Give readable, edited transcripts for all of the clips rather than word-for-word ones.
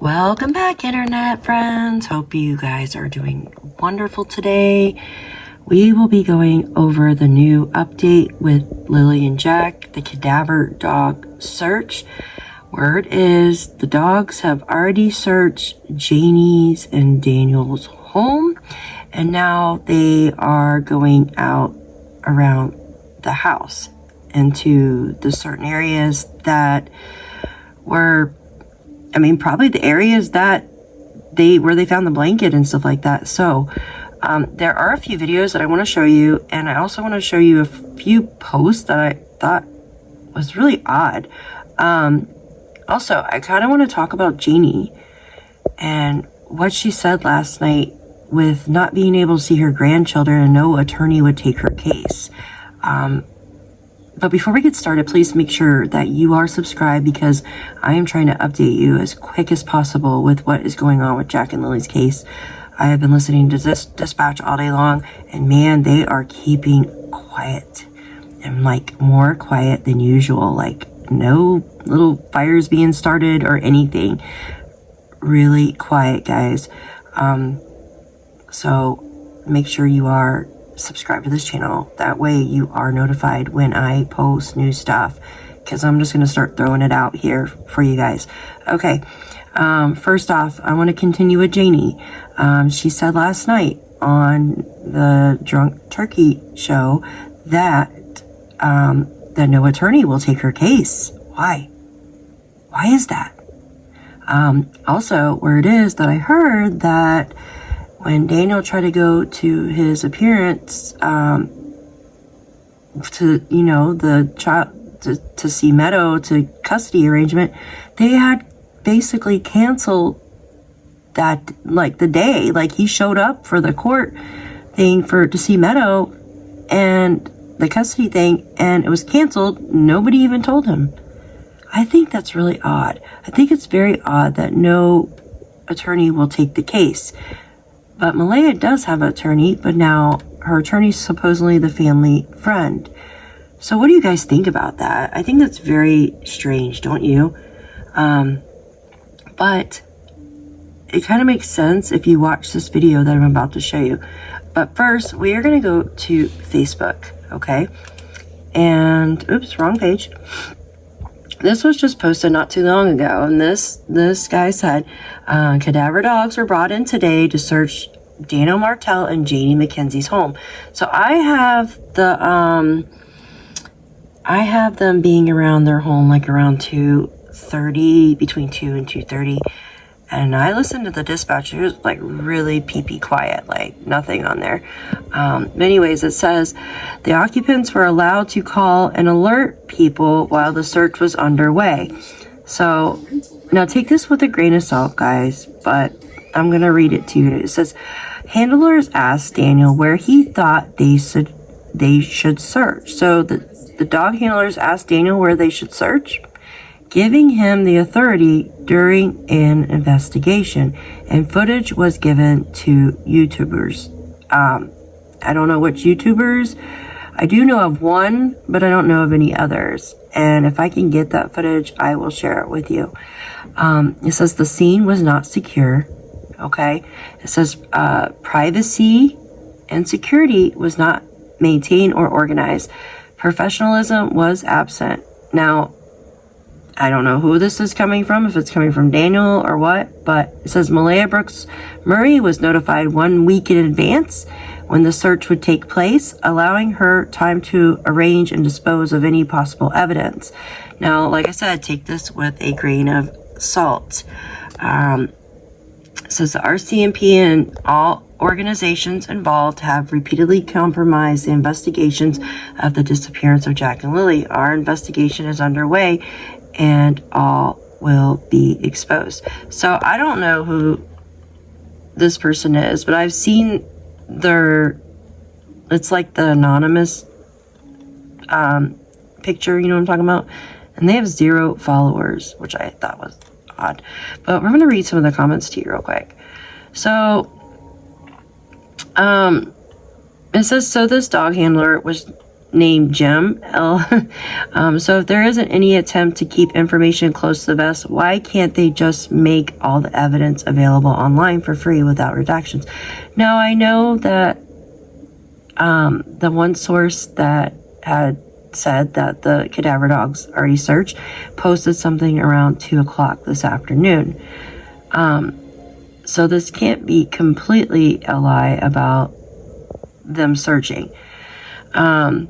Welcome back, internet friends. Hope you guys are doing wonderful today. We will be going over the new update with Lilly and Jack, the Cadaver dog search. Word is the dogs have already searched Janie's and Daniel's home, and now they are going out around the house into the certain areas that were, probably the areas that where they found the blanket and stuff like that. So there are a few videos that I want to show you, and I also want to show you a few posts that I thought was really odd. Also, I kind of want to talk about Janie and what she said last night with not being able to see her grandchildren and no attorney would take her case. But before we get started, please make sure that you are subscribed, because I am trying to update you as quick as possible with what is going on with Jack and Lily's case. I have been listening to this dispatch all day long, and man, they are keeping quiet, and like more quiet than usual. Like no little fires being started or anything. Really quiet, guys. So make sure you are subscribe to this channel. That way you are notified when I post new stuff, because I'm just going to start throwing it out here for you guys. Okay, first off, I want to continue with Janie. She said last night on the Drunk Turkey show that that no attorney will take her case. Why is that? Also, where it is that I heard that when Daniel tried to go to his appearance, the child to see Meadow, to custody arrangement, they had basically canceled that, like the day, like he showed up for the court thing to see Meadow and the custody thing, and it was canceled. Nobody even told him. I think that's really odd. I think it's very odd that no attorney will take the case. But Malaya does have an attorney, but now her attorney's supposedly the family friend. So what do you guys think about that? I think that's very strange, don't you? But it kind of makes sense if you watch this video that I'm about to show you. But first, we are going to go to Facebook, okay? And, oops, wrong page. This was just posted not too long ago, and this guy said, cadaver dogs were brought in today to search Daniel Martell and Janie McKenzie's home. So I have them being around their home like around 2:30, between 2 and 2:30. And I listened to the dispatch. It was like really pee-pee quiet, like nothing on there. But anyways, it says the occupants were allowed to call and alert people while the search was underway. So now take this with a grain of salt, guys, but I'm going to read it to you. It says, handlers asked Daniel where he thought they should search. So the dog handlers asked Daniel where they should search, giving him the authority during an investigation, and footage was given to YouTubers. I don't know which YouTubers. I do know of one, but I don't know of any others. And if I can get that footage, I will share it with you. It says the scene was not secure. Okay. It says privacy and security was not maintained or organized. Professionalism was absent. Now, I don't know who this is coming from, if it's coming from Daniel or what, but it says Malaya Brooks Murray was notified 1 week in advance when the search would take place, allowing her time to arrange and dispose of any possible evidence. Now, like I said, take this with a grain of salt. It says the Rcmp and all organizations involved have repeatedly compromised the investigations of the disappearance of Jack and Lilly. Our investigation is underway, and all will be exposed. So I don't know who this person is, but I've seen it's like the anonymous picture, you know what I'm talking about? And they have 0 followers, which I thought was odd. But we're going to read some of the comments to you real quick. So it says, so this dog handler was named Jim. So if there isn't any attempt to keep information close to the vest, why can't they just make all the evidence available online for free without redactions? Now, I know that the one source that had said that the cadaver dogs already searched posted something around 2 o'clock this afternoon. So this can't be completely a lie about them searching. And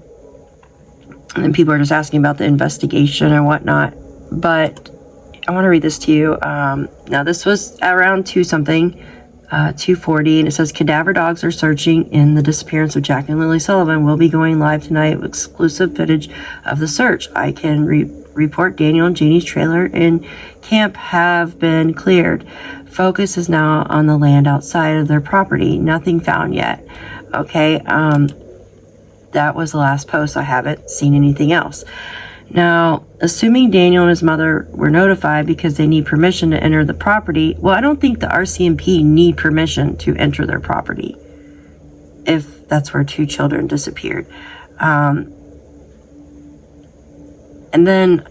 then people are just asking about the investigation and whatnot. But I want to read this to you. Now, this was around 2:40, and it says, cadaver dogs are searching in the disappearance of Jack and Lilly Sullivan. We'll be going live tonight with exclusive footage of the search. I can report Daniel and Janie's trailer and camp have been cleared. Focus is now on the land outside of their property. Nothing found yet. Okay, that was the last post. I haven't seen anything else. Now, assuming Daniel and his mother were notified because they need permission to enter the property, well, I don't think the Rcmp need permission to enter their property if that's where 2 children disappeared. And then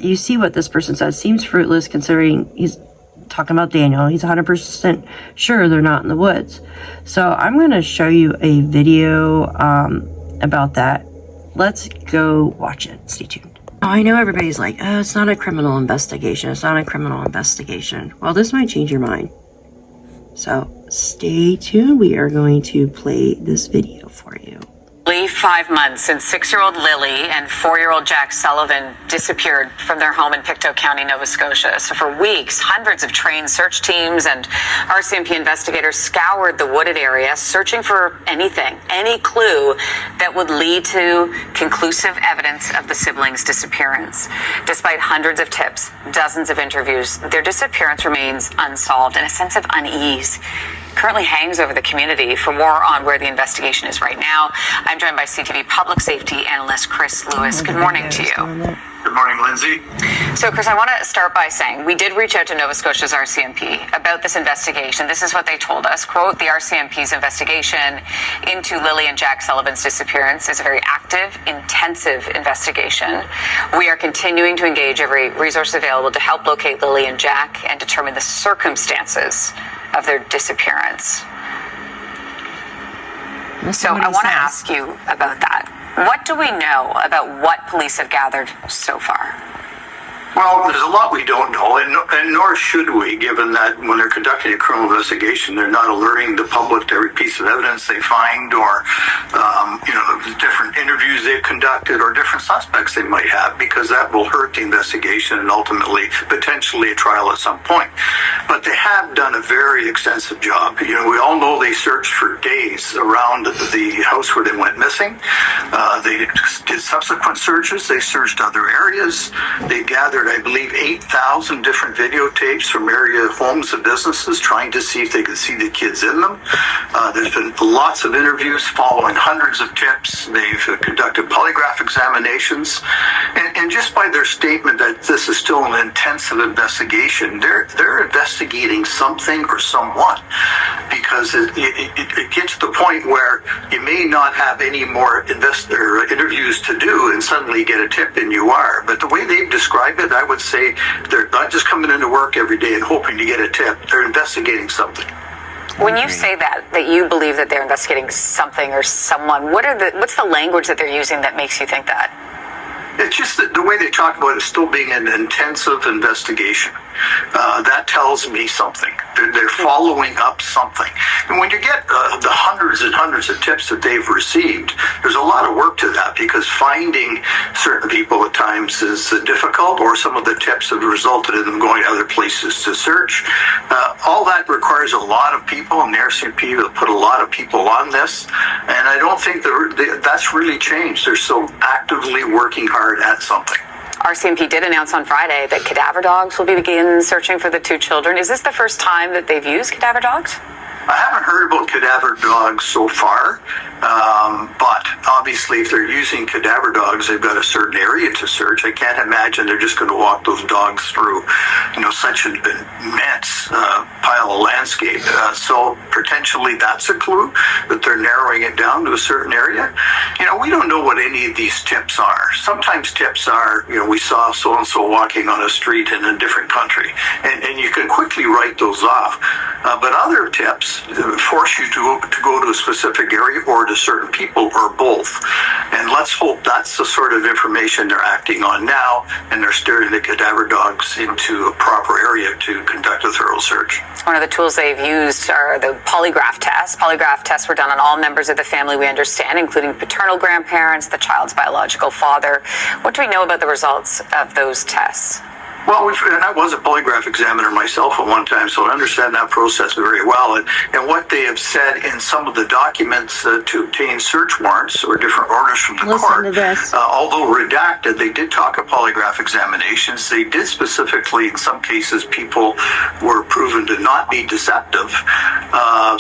you see what this person says. Seems fruitless considering he's talking about Daniel. He's 100% sure they're not in the woods. So I'm going to show you a video about that. Let's go watch it. Stay tuned. I know everybody's like, oh, it's not a criminal investigation. It's not a criminal investigation. Well, this might change your mind. So stay tuned. We are going to play this video for you. 5 months since 6-year-old Lilly and 4-year-old Jack Sullivan disappeared from their home in PICTOU County, Nova Scotia. So for weeks, hundreds of trained search teams and Rcmp investigators scoured the wooded area, searching for anything, any clue that would lead to conclusive evidence of the siblings' disappearance. Despite hundreds of tips, dozens of interviews, their disappearance remains unsolved, and a sense of unease currently hangs over the community. For more on where the investigation is right now, I'm joined by CTV public safety analyst Chris Lewis. Good morning to you. Good morning, Lindsay. So, Chris, I want to start by saying we did reach out to Nova Scotia's Rcmp about this investigation. This is what they told us. Quote, the Rcmp's investigation into Lilly and Jack Sullivan's disappearance is a very active, intensive investigation. We are continuing to engage every resource available to help locate Lilly and Jack and determine the circumstances of their disappearance. So I want to ask you about that. What do we know about what police have gathered so far? Well, there's a lot we don't know, and nor should we, given that when they're conducting a criminal investigation, they're not alerting the public to every piece of evidence they find, or different interviews they've conducted, or different suspects they might have, because that will hurt the investigation and ultimately potentially a trial at some point. But they have done a very extensive job. We all know they searched for days around the house where they went missing. They did subsequent searches. They searched other areas. They gathered, I believe, 8,000 different videotapes from area homes and businesses, trying to see if they could see the kids in them. There's been lots of interviews following hundreds of tips. They've conducted polygraph examinations. And just by their statement that this is still an intensive investigation, they're investigating something or someone, because it gets to the point where you may not have any more interviews to do and suddenly get a tip and you are. But the way they've described it, I would say they're not just coming into work every day and hoping to get a tip. They're investigating something. When you say that you believe that they're investigating something or someone, what's the language that they're using that makes you think that? It's just that the way they talk about it still being an intensive investigation. That tells me something. They're following up something. And when you get the hundreds and hundreds of tips that they've received, there's a lot of work to that, because finding certain people at times is difficult, or some of the tips have resulted in them going to other places to search. All that requires a lot of people, and the Rcmp will put a lot of people on this. And I don't think that's really changed. They're still actively working hard at something. Rcmp did announce on Friday that cadaver dogs will begin searching for the 2 children. Is this the first time that they've used cadaver dogs? I haven't heard about cadaver dogs so far, but obviously if they're using cadaver dogs, they've got a certain area to search. I can't imagine they're just going to walk those dogs through, such an immense pile of land landscape. So potentially that's a clue that they're narrowing it down to a certain area. We don't know what any of these tips are. Sometimes tips are, we saw so-and-so walking on a street in a different country, and you can quickly write those off. But other tips force you to go to a specific area or to certain people or both. And let's hope that's the sort of information they're acting on now, and they're steering the cadaver dogs into a proper area to conduct a thorough search. One of the tools they've used are the polygraph tests. Polygraph tests were done on all members of the family we understand, including paternal grandparents, the child's biological father. What do we know about the results of those tests? Well, and I was a polygraph examiner myself at one time, so I understand that process very well. And what they have said in some of the documents to obtain search warrants or different orders from the court, although redacted, they did talk of polygraph examinations. They did specifically, in some cases, people were proven to not be deceptive,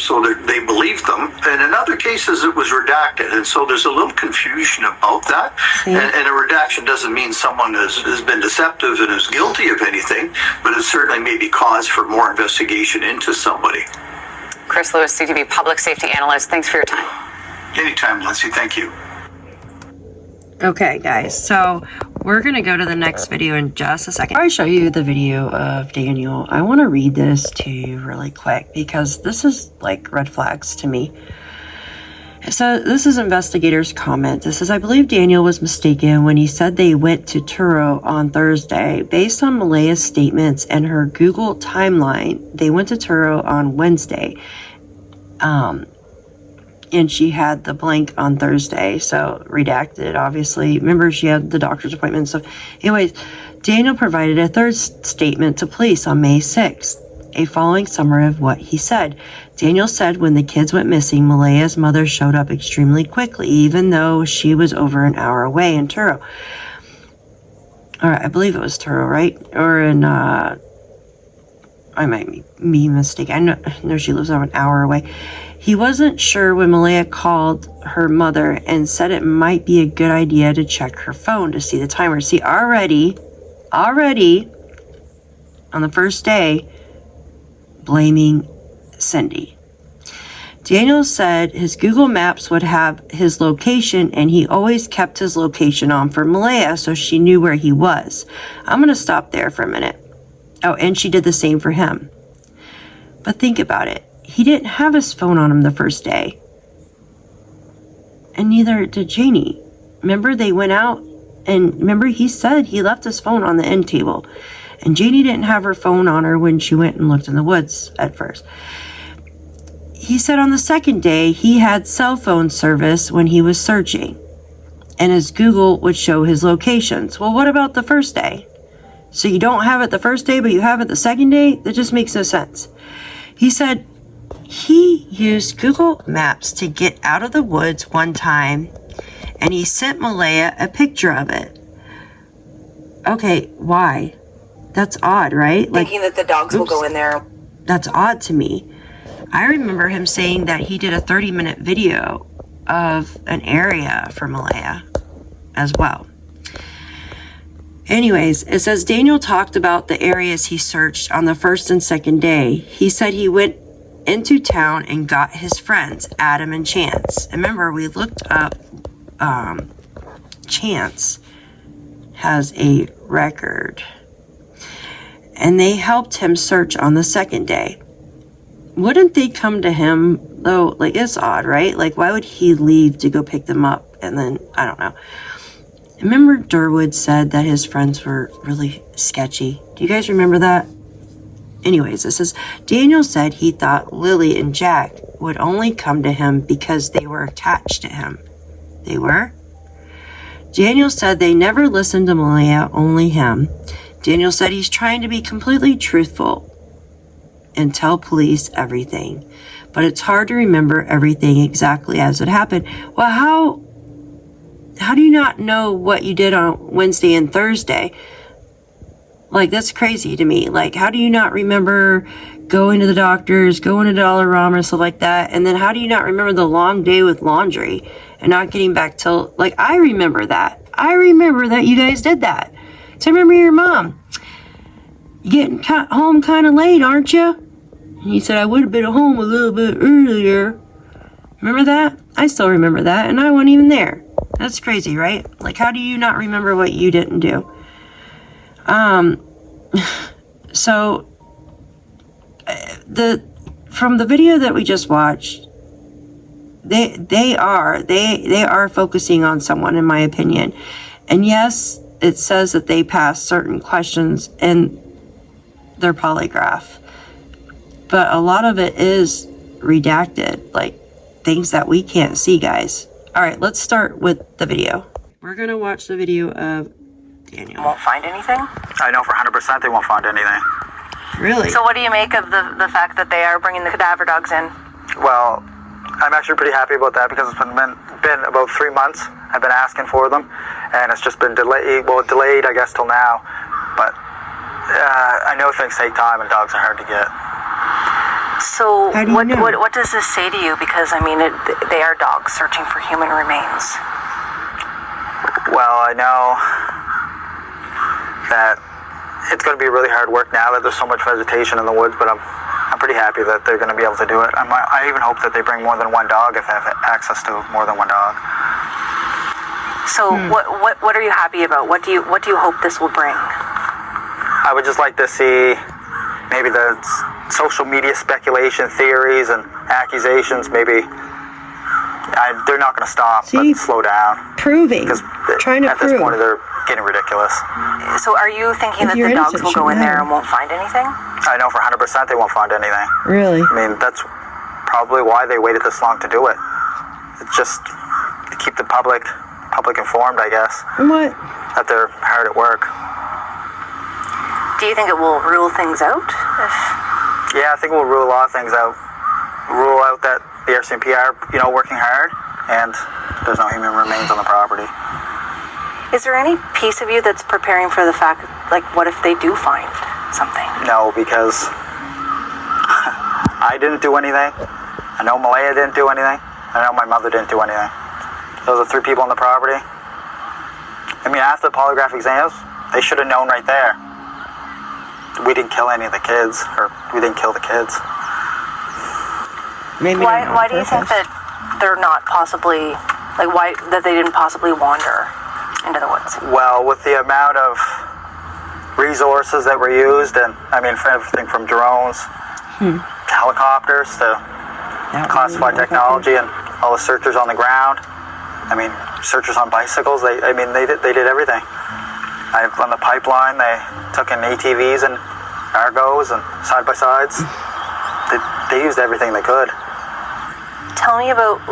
so they believed them. And in other cases, it was redacted. And so there's a little confusion about that. And a redaction doesn't mean someone has been deceptive and is guilty of anything, but it certainly may be cause for more investigation into somebody. Chris Lewis, CTV Public Safety Analyst, thanks for your time. Anytime, Lindsay. Thank you. Okay, guys, so we're going to go to the next video in just a second. Before I show you the video of Daniel, I want to read this to you really quick because this is like red flags to me. So this is investigators' comment. This is, I believe Daniel was mistaken when he said they went to Truro on Thursday. Based on Malaya's statements and her Google timeline, they went to Truro on Wednesday. And she had the blank on Thursday, so redacted, obviously. Remember, she had the doctor's appointment. So anyways, Daniel provided a third statement to police on May 6th. A following summary of what he said. Daniel said when the kids went missing, Malaya's mother showed up extremely quickly, even though she was over an hour away in Truro. Alright, I believe it was Truro, right? Or in, I might be mistaken. I know she lives over an hour away. He wasn't sure when Malaya called her mother and said it might be a good idea to check her phone to see the timer. See, already, on the first day, blaming Cindy. Daniel said his Google Maps would have his location and he always kept his location on for Malaya so she knew where he was. I'm going to stop there for a minute. Oh, and she did the same for him. But think about it. He didn't have his phone on him the first day. And neither did Janie. Remember, they went out and remember he said he left his phone on the end table. And Janie didn't have her phone on her when she went and looked in the woods at first. He said on the second day he had cell phone service when he was searching. And his Google would show his locations. Well, what about the first day? So you don't have it the first day, but you have it the second day? That just makes no sense. He said he used Google Maps to get out of the woods one time. And he sent Malaya a picture of it. Okay, why? That's odd, right? Thinking that the dogs will go in there. That's odd to me. I remember him saying that he did a 30-minute video of an area for Malaya as well. Anyways, it says Daniel talked about the areas he searched on the first and second day. He said he went into town and got his friends, Adam and Chance. And remember, we looked up Chance has a record. And they helped him search on the second day. Wouldn't they come to him, though? Like, it's odd, right? Like, why would he leave to go pick them up? And then, I don't know. Remember Durwood said that his friends were really sketchy? Do you guys remember that? Anyways, it says, Daniel said he thought Lilly and Jack would only come to him because they were attached to him. They were? Daniel said they never listened to Malaya, only him. Daniel said he's trying to be completely truthful and tell police everything. But it's hard to remember everything exactly as it happened. Well, how do you not know what you did on Wednesday and Thursday? Like, that's crazy to me. Like, how do you not remember going to the doctors, going to Dollarama and stuff like that? And then how do you not remember the long day with laundry and not getting back till, like, I remember that. I remember that you guys did that. So I remember your mom. You getting home kind of late, aren't you? He said, I would have been home a little bit earlier. Remember that? I still remember that, and I wasn't even there. That's crazy, right? Like, how do you not remember what you didn't do? So, from the video that we just watched, they are focusing on someone, in my opinion. And yes, it says that they passed certain questions in their polygraph, but a lot of it is redacted, like things that we can't see, guys. All right, let's start with the video. We're gonna watch the video of Daniel. Won't find anything? I know for 100% they won't find anything. Really? So what do you make of the fact that they are bringing the cadaver dogs in? Well, I'm actually pretty happy about that because it's been about 3 months. I've been asking for them, and it's just been delayed, I guess, till now. But I know things take time, and dogs are hard to get. So How do you know? what does this say to you? Because, I mean, they are dogs searching for human remains. Well, I know that it's going to be really hard work now that there's so much vegetation in the woods, but I'm pretty happy that they're going to be able to do it. I even hope that they bring more than one dog if they have access to more than one dog. So what are you happy about? What do you hope this will bring? I would just like to see maybe the social media speculation theories and accusations, maybe they're not going to stop, See? but slow down. Proving. Because Trying to at prove. this point, they're getting ridiculous. So are you thinking If that you're the dogs innocent, will go in shouldn't there matter. and won't find anything? I know for 100% they won't find anything. Really? I mean, that's probably why they waited this long to do it. It's just to keep the public informed, I guess, What? that they're hard at work. Do you think it will rule things out? Yeah, I think we'll rule a lot of things out. Rule out that the Rcmp are, working hard, and there's no human remains on the property. Is there any piece of you that's preparing for the fact, like, what if they do find something? No, because I didn't do anything. I know Malaya didn't do anything. I know my mother didn't do anything. Those are 3 people on the property. I mean, after the polygraph exams, they should have known right there. We didn't kill any of the kids, or we didn't kill the kids. Maybe Why not on do you think purpose. that they're not possibly, like, why that they didn't possibly wander into the woods? Well, with the amount of resources that were used, and I mean, for everything from drones, to helicopters, to classified technology, and all the searchers on the ground. I mean, searchers on bicycles. They did everything. On the pipeline, they took in ATVs and Argos and side-by-sides. They used everything they could. Tell me about,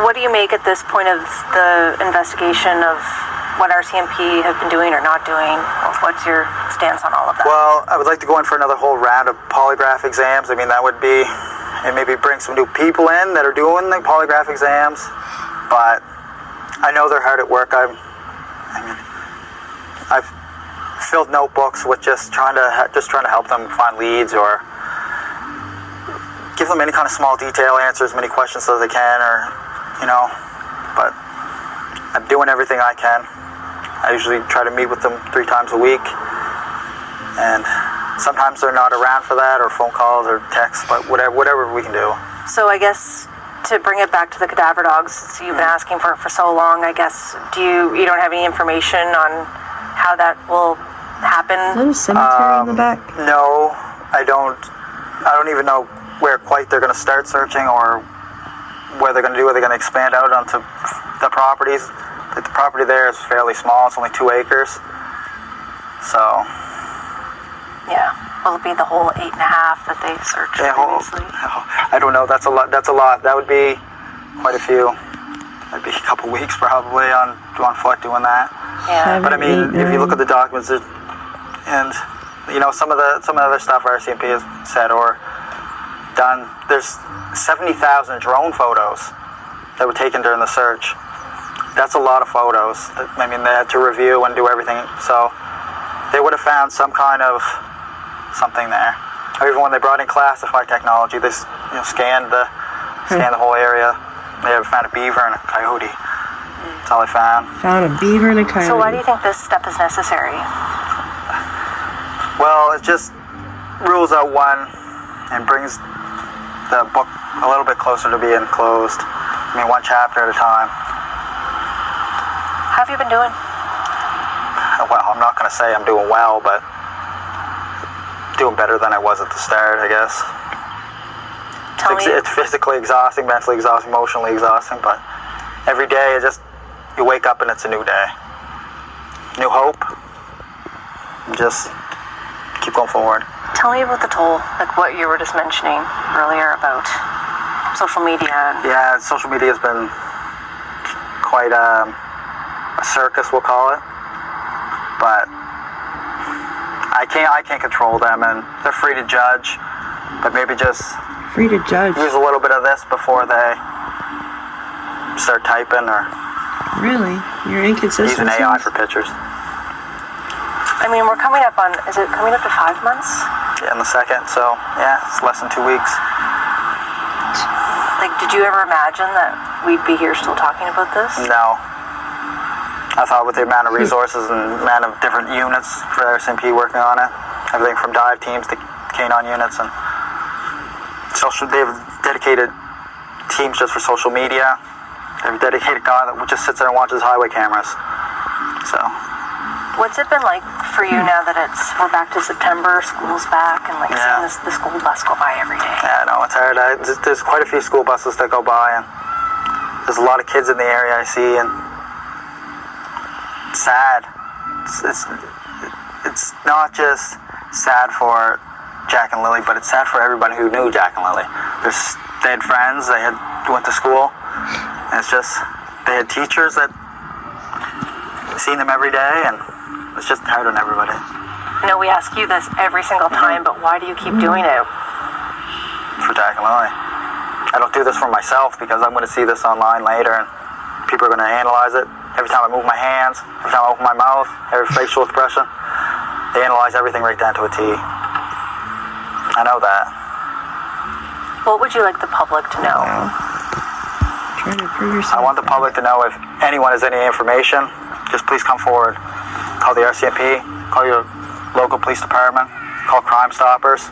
what do you make at this point of the investigation of what Rcmp have been doing or not doing? What's your stance on all of that? Well, I would like to go in for another whole round of polygraph exams. I mean, that would be, and maybe bring some new people in that are doing the polygraph exams. But I know they're hard at work. I've filled notebooks with just trying to help them find leads or give them any kind of small detail answers, many questions as they can, or But I'm doing everything I can. I usually try to meet with them 3 times a week, and sometimes they're not around for that, or phone calls or texts, but whatever we can do. So I guess to bring it back to the cadaver dogs, you've been asking for it for so long, I guess, you don't have any information on how that will happen? Is that a cemetery in the back? No, I don't even know where quite they're going to start searching, or what they're going to do. Are they going to expand out onto the properties? The property there is fairly small. It's only 2 acres. So. Yeah. Will it be the whole 8.5 that they searched previously? I don't know. That's a lot. That would be quite a few. That'd be a couple weeks probably on foot doing that. Yeah. But I mean, if you look at the documents, and some of the other stuff Rcmp has said or done, there's 70,000 drone photos that were taken during the search. That's a lot of photos. I mean, they had to review and do everything, so they would have found some kind of something there. Or even when they brought in classified technology, they scanned the whole area. They found a beaver and a coyote. That's all they found. Found a beaver and a coyote. So why do you think this step is necessary? Well, it just rules out one and brings the book a little bit closer to being closed. I mean, one chapter at a time. How have you been doing? Well, I'm not going to say I'm doing well, but doing better than I was at the start, I guess. It's physically exhausting, mentally exhausting, emotionally exhausting, but every day you wake up and it's a new day. New hope. Just keep going forward. Tell me about the toll, like what you were just mentioning earlier about social media. Yeah, social media has been quite a circus, we'll call it. But I can't control them, and they're free to judge. But maybe just Free to judge. use a little bit of this before they start typing, or Really? You're inconsistent. using AI for pictures. I mean, we're coming up on, is it coming up to 5 months? Yeah, in the second, so yeah, it's less than 2 weeks. Like, did you ever imagine that we'd be here still talking about this? No. I thought with the amount of resources and amount of different units for Rcmp working on it, everything from dive teams to canine units, and they've dedicated teams just for social media. They have a dedicated guy that just sits there and watches highway cameras. So, What's it been like for you now that we're back to September, school's back, and like Yeah. seeing the school bus go by every day? yeah, no, it's hard. There's quite a few school buses that go by, and there's a lot of kids in the area I see, and it's sad. It's not just sad for Jack and Lilly, but it's sad for everybody who knew Jack and Lilly. They had friends, they went to school, and it's just, they had teachers that seen them every day, and it's just hard on everybody. I know we ask you this every single time, but why do you keep doing it? For Jack and Lilly. I don't do this for myself because I'm going to see this online later, and people are going to analyze it. Every time I move my hands, every time I open my mouth, every facial expression, they analyze everything right down to a T. I know that. What would you like the public to know? Trying to prove yourself. I want the public to know if anyone has any information, just please come forward. Call the Rcmp, call your local police department, call Crime Stoppers.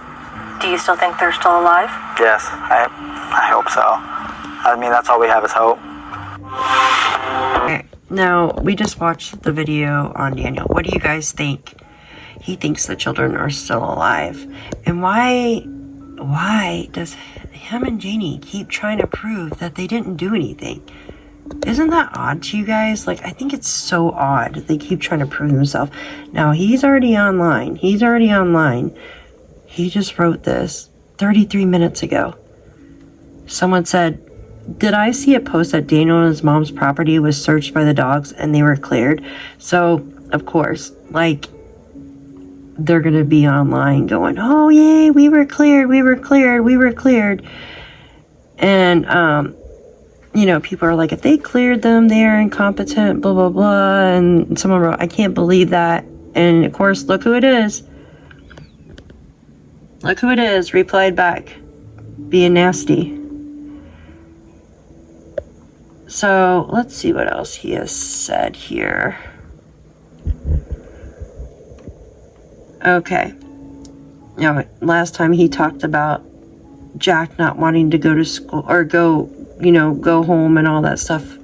Do you still think they're still alive? Yes, I hope so. I mean, that's all we have is hope. Okay. Now, we just watched the video on Daniel. What do you guys think? He thinks the children are still alive. And why does him and Janie keep trying to prove that they didn't do anything? Isn't that odd to you guys? Like, I think it's so odd. They keep trying to prove themselves. Now, he's already online. He just wrote this 33 minutes ago. Someone said, did I see a post that Daniel and his mom's property was searched by the dogs and they were cleared? So, of course, like, they're going to be online going, oh, yay, we were cleared. And, people are like, if they cleared them, they're incompetent, blah, blah, blah. And someone wrote, I can't believe that. And, of course, look who it is. Replied back, being nasty. So, let's see what else he has said here. Okay. Now, last time he talked about Jack not wanting to go to school or go home and all that stuff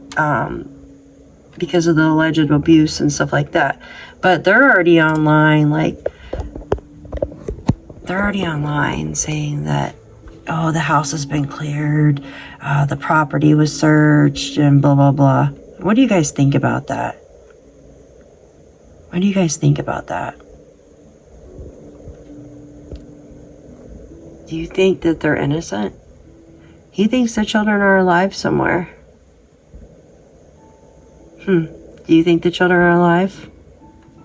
because of the alleged abuse and stuff like that. But they're already online, saying that, oh, the house has been cleared, the property was searched, and blah, blah, blah. What do you guys think about that? Do you think that they're innocent? He thinks the children are alive somewhere. Do you think the children are alive?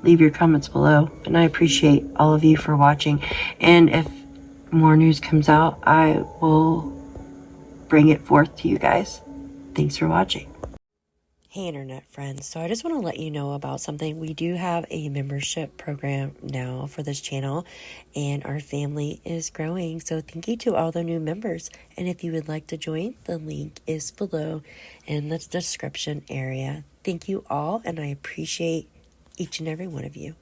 Leave your comments below. And I appreciate all of you for watching. And if more news comes out, I will bring it forth to you guys. Thanks for watching. Hey internet friends, so I just want to let you know about something. We do have a membership program now for this channel, and our family is growing, so thank you to all the new members. And if you would like to join, the link is below in the description area. Thank you all, and I appreciate each and every one of you.